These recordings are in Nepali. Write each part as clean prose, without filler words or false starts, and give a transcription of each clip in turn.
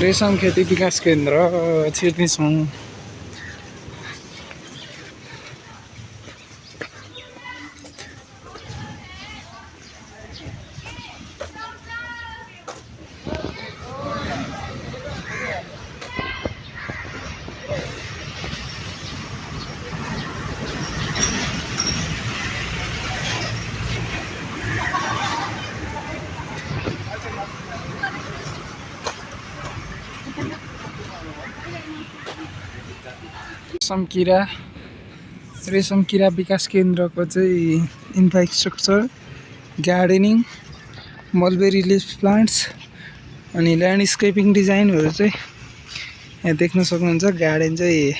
रेशम खेती विकास केन्द्र छिर्नेछौँ। रेशम किरा विकास केन्द्रको चाहिँ infrastructure, gardening, mulberry leaf plants अनि ल्यान्डस्केपिङ डिजाइनहरू चाहिँ यहाँ देख्न सक्नुहुन्छ। गार्डन चाहिँ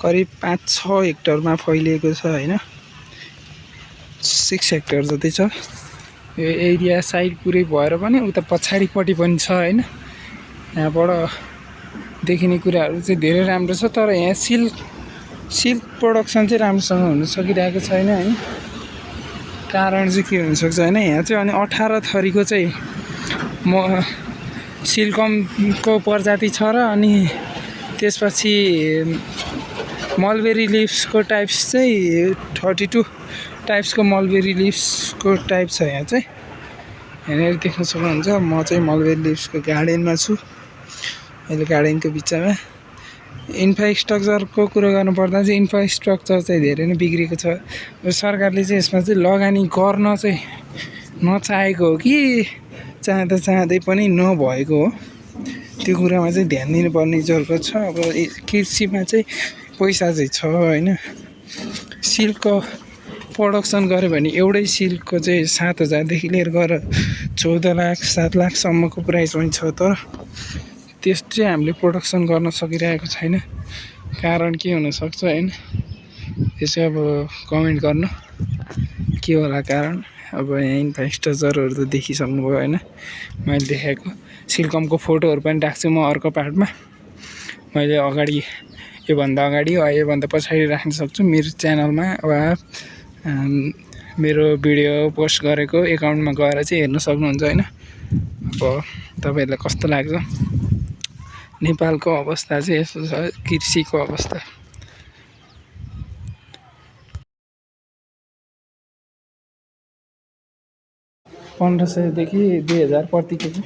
करिब 5-6 हेक्टरमा फैलिएको छ हैन, 6 हेक्टर जति छ। यो एरिया साइड पुरै भएर पनि उता पछाडिपट्टि पनि छ हैन। यहाँबाट देखिने कुराहरू चाहिँ धेरै राम्रो छ, तर यहाँ सिल्क प्रोडक्सन चाहिँ राम्रोसँग हुन सकिरहेको छैन हैन। कारण चाहिँ के हुनसक्छ हैन, यहाँ चाहिँ अनि 18 थरीको चाहिँ सिल्कमको प्रजाति छ र अनि त्यसपछि मलबेरी लिभ्सको टाइप्स चाहिँ 32 टाइप्सको मलबेरी लिभ्सको टाइप छ यहाँ चाहिँ। यहाँनिर देख्न सक्नुहुन्छ। म चाहिँ मलबेरी लिभ्सको गार्डनमा छु, अहिले गार्डनको बिचमा। इन्फ्रास्ट्रक्चरको कुरा गर्नुपर्दा चाहिँ इन्फ्रास्ट्रक्चर चाहिँ धेरै नै बिग्रेको छ। सरकारले चाहिँ यसमा चाहिँ लगानी गर्न चाहिँ नचाहेको हो कि चाहँदै पनि नभएको हो, त्यो कुरामा चाहिँ ध्यान दिनुपर्ने जरुरत छ। अब कृषिमा चाहिँ पैसा चाहिँ छ हैन। सिल्कको प्रोडक्सन गऱ्यो भने एउटै सिल्कको चाहिँ 7,000 देखि लिएर गएर 14 लाख 7 लाखसम्मको प्राइस हुन्छ, तर त्यस चाहिँ हामीले प्रोडक्सन गर्न सकिरहेको छैन। कारण के हुनसक्छ हैन, यो चाहिँ अब कमेन्ट गर्नु के होला कारण। अब यहाँ इन्फ्रास्ट्रक्चरहरू त देखिसक्नुभयो हैन, मैले देखाएको सिल्कमको फोटोहरू पनि राख्छु म अर्को पार्टमा। मैले अगाडि योभन्दा अगाडि वा योभन्दा पछाडि राख्न सक्छु मेरो च्यानलमा वा मेरो भिडियो पोस्ट गरेको एकाउन्टमा गएर चाहिँ हेर्न सक्नुहुन्छ हैन। अब तपाईहरुलाई कस्तो लाग्छ नेपालको अवस्था चाहिँ यस्तो छ, कृषिको अवस्था। 1500 देखि 2000 प्रति केजी।